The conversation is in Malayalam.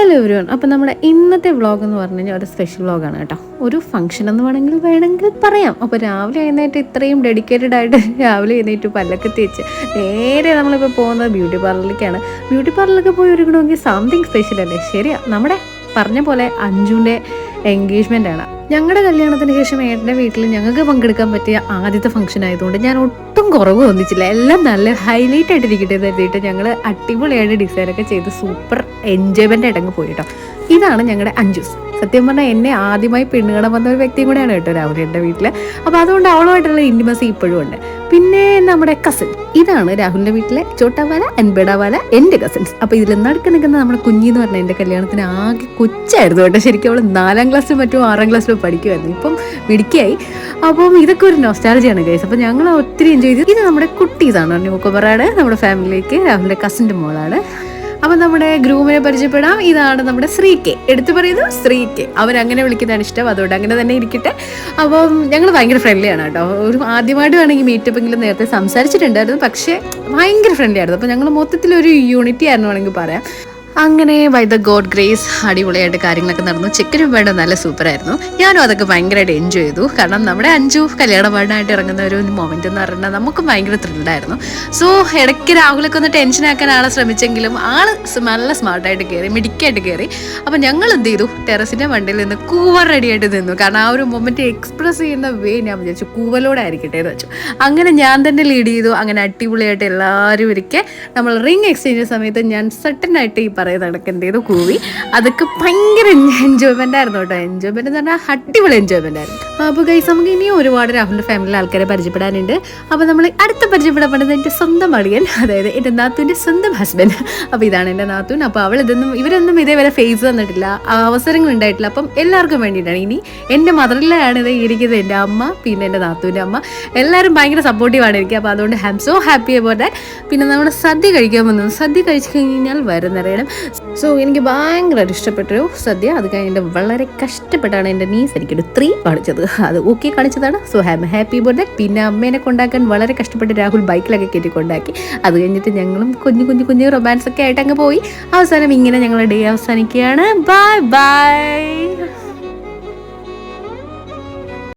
Hello everyone. അപ്പോൾ നമ്മുടെ ഇന്നത്തെ വ്ളോഗ് എന്ന് പറഞ്ഞു കഴിഞ്ഞാൽ ഒരു സ്പെഷ്യൽ വ്ളോഗാണ് കേട്ടോ. ഒരു ഫംഗ്ഷൻ എന്ന് വേണമെങ്കിൽ പറയാം. അപ്പോൾ രാവിലെ എഴുന്നേറ്റ് ഇത്രയും ഡെഡിക്കേറ്റഡ് ആയിട്ട് രാവിലെ എഴുന്നേറ്റ് പല്ലൊക്കെ തേച്ച് നേരെ നമ്മളിപ്പോൾ പോകുന്നത് ബ്യൂട്ടി പാർലറിലേക്കാണ്. ബ്യൂട്ടി പാർലറിലൊക്കെ പോയി ഒരുക്കണമെങ്കിൽ സംതിങ് സ്പെഷ്യൽ അല്ലേ? ശരിയാ, നമ്മുടെ പറഞ്ഞ പോലെ അഞ്ജുവിൻ്റെ എൻഗേജ്മെൻ്റ് ആണ്. ഞങ്ങളുടെ കല്യാണത്തിന് ശേഷം ഏട്ടൻ്റെ വീട്ടിൽ ഞങ്ങൾക്ക് പങ്കെടുക്കാൻ പറ്റിയ ആദ്യത്തെ ഫംഗ്ഷൻ ആയതുകൊണ്ട് ഞാൻ ഒട്ടും കുറവ് തോന്നിച്ചില്ല. എല്ലാം നല്ല ഹൈലൈറ്റ് ആയിട്ടിരിക്കട്ടെ എന്ന് കരുതിയിട്ട് ഞങ്ങൾ അടിപൊളിയായിട്ട് ഡിസൈനൊക്കെ ചെയ്ത് സൂപ്പർ എൻജോയ്മെൻ്റ് ആയിട്ടങ്ങ് പോയി കേട്ടോ. ഇതാണ് ഞങ്ങളുടെ അഞ്ജൂസ്. സത്യം പറഞ്ഞാൽ എന്നെ ആദ്യമായി പെണ്ണുകാണാൻ വന്ന ഒരു വ്യക്തിയും കൂടെയാണ് കേട്ടോ രാഹുൽ എൻ്റെ വീട്ടിൽ. അപ്പോൾ അതുകൊണ്ട് അവളുമായിട്ടുള്ള ഇൻറ്റിമസി ഇപ്പോഴും ഉണ്ട്. പിന്നെ നമ്മുടെ കസിൻ, ഇതാണ് രാഹുലിൻ്റെ വീട്ടിലെ ചോട്ടാവാല ആൻഡ് ബെഡാവാല എൻ്റെ കസിൻസ്. അപ്പോൾ ഇതിൽ നടുക്ക് നിൽക്കുന്ന നമ്മുടെ കുഞ്ഞിന്ന് പറഞ്ഞാൽ എൻ്റെ കല്യാണത്തിന് ആകെ കൊച്ചായിരുന്നു കേട്ടോ. ശരിക്കും അവൾ 4ാം ക്ലാസ്സിലും മറ്റോ 6ാം ക്ലാസ്സിലും പഠിക്കുമായിരുന്നു. ഇപ്പം മിടുക്കിയായി. അപ്പം ഇതൊക്കെ ഒരു നൊസ്റ്റാൾജിയാണ് ഗൈസ്. അപ്പോൾ ഞങ്ങൾ ഒത്തിരി എൻജോയ് ചെയ്തു. ഇത് നമ്മുടെ കുട്ടീസാണ്, ന്യൂക്കോമറാണ്, നമ്മുടെ ഫാമിലിയിലേക്ക് രാഹുലിൻ്റെ കസിൻ്റെ മോളാണ്. അപ്പം നമ്മുടെ ഗ്രൂമിനെ പരിചയപ്പെടാം. ഇതാണ് നമ്മുടെ ശ്രീകെ. എടുത്തു പറയുന്നത് ശ്രീകെ. അവരങ്ങനെ വിളിക്കുന്നതാണ് ഇഷ്ടം, അതുകൊണ്ട് അങ്ങനെ തന്നെ ഇരിക്കട്ടെ. അപ്പം ഞങ്ങൾ ഭയങ്കര ഫ്രണ്ട്ലിയാണ് കേട്ടോ. ഒരു ആദ്യമായിട്ട് വേണമെങ്കിൽ മീറ്റപ്പെങ്കിലും നേരത്തെ സംസാരിച്ചിട്ടുണ്ടായിരുന്നു, പക്ഷേ ഭയങ്കര ഫ്രണ്ട്ലി ആയിരുന്നു. അപ്പോൾ ഞങ്ങൾ മൊത്തത്തിലൊരു യൂണിറ്റി ആയിരുന്നു വേണമെങ്കിൽ പറയാം. അങ്ങനെ ബൈ ദ ഗോഡ് ഗ്രേസ് അടിപൊളിയായിട്ട് കാര്യങ്ങളൊക്കെ നടന്നു. ചെക്കനും വേണ്ട നല്ല സൂപ്പറായിരുന്നു. ഞാനും അതൊക്കെ ഭയങ്കരമായിട്ട് എൻജോയ് ചെയ്തു. കാരണം നമ്മുടെ അഞ്ജു കല്യാണ പാടായിട്ട് ഇറങ്ങുന്ന ഒരു മൊമെൻ്റ് എന്ന് പറഞ്ഞാൽ നമുക്കും ഭയങ്കര ത്രില്ലായിരുന്നു. സോ ഇടയ്ക്ക് രാഹുലൊക്കെ ഒന്ന് ടെൻഷനാക്കാൻ ആളെ ശ്രമിച്ചെങ്കിലും ആൾ നല്ല സ്മാർട്ടായിട്ട് കയറി, മിടിക്കായിട്ട് കയറി. അപ്പം ഞങ്ങൾ എന്ത് ചെയ്തു, ടെറസിൻ്റെ വണ്ടിയിൽ നിന്ന് കൂവൽ റെഡിയായിട്ട് നിന്നു. കാരണം ആ ഒരു മൊമെൻറ്റ് എക്സ്പ്രസ് ചെയ്യുന്ന വേ ഞാൻ വിചാരിച്ചു കൂവലോടെ ആയിരിക്കട്ടെ എന്ന് വെച്ചു. അങ്ങനെ ഞാൻ തന്നെ ലീഡ് ചെയ്തു. അങ്ങനെ അടിപൊളിയായിട്ട് എല്ലാവരും ഇരിക്കെ നമ്മൾ റിംഗ് എക്സ്ചേഞ്ച് സമയത്ത് ഞാൻ സട്ടനായിട്ട് ഈ നടക്ക് എന്ത് ചെയ്തു കൂവി. അതൊക്കെ ഭയങ്കര എൻജോയ്മെന്റ് ആയിരുന്നു കേട്ടോ. എൻജോയ്മെന്റ് എന്ന് പറഞ്ഞാൽ അടിപൊളി എൻജോയ്മെന്റ് ആയിരുന്നു. അപ്പോൾ ഗൈസ്, നമുക്ക് ഇനിയും ഒരുപാട് രാഹുലിന്റെ ഫാമിലിയിലെ ആൾക്കാരെ പരിചയപ്പെടാനുണ്ട്. അപ്പോൾ നമ്മൾ അടുത്ത പരിചയപ്പെടേണ്ടത് എൻ്റെ സ്വന്തം അളിയൻ, അതായത് എൻ്റെ നാത്തൂൻ്റെ സ്വന്തം ഹസ്ബൻഡ്. അപ്പോൾ ഇതാണ് എൻ്റെ നാത്തൂൻ. അപ്പോൾ ഇവരൊന്നും ഇതേവരെ ഫേസ് തന്നിട്ടില്ല, അവസരങ്ങൾ ഉണ്ടായിട്ടില്ല. അപ്പം എല്ലാവർക്കും വേണ്ടിയിട്ടാണ്. ഇനി എൻ്റെ മദറിലാണ് ഇത് ഇരിക്കുന്നത്, എൻ്റെ അമ്മ, പിന്നെ എൻ്റെ നാത്തൂൻ്റെ അമ്മ. എല്ലാവരും ഭയങ്കര സപ്പോർട്ടീവാണ് എനിക്ക്. അപ്പോൾ അതുകൊണ്ട് I am so happy about that. പിന്നെ നമ്മൾ സദ്യ കഴിക്കാൻ വന്നത്, സദ്യ കഴിച്ചു കഴിഞ്ഞാൽ വരുന്നറിയണം. സോ എനിക്ക് ഭയങ്കരമായിട്ട് ഇഷ്ടപ്പെട്ടൊരു സദ്യ. അത് കഴിഞ്ഞിട്ട് വളരെ കഷ്ടപ്പെട്ടാണ് എൻ്റെ നീസ് എനിക്കൊരു 3 കാണിച്ചത്. അത് ഓക്കെ കാണിച്ചതാണ്. So I am happy about that. പിന്നെ അമ്മേനെ കൊണ്ടാക്കാൻ വളരെ കഷ്ടപ്പെട്ട് രാഹുൽ ബൈക്കിലൊക്കെ കയറ്റി കൊണ്ടാക്കി. അത് കഴിഞ്ഞിട്ട് ഞങ്ങളും കുഞ്ഞു റൊമാൻസ് ഒക്കെ ആയിട്ട് അങ്ങ് പോയി. അവസാനം ഇങ്ങനെ ഞങ്ങളുടെ ഡേ അവസാനിക്കുകയാണ്. Bye bye.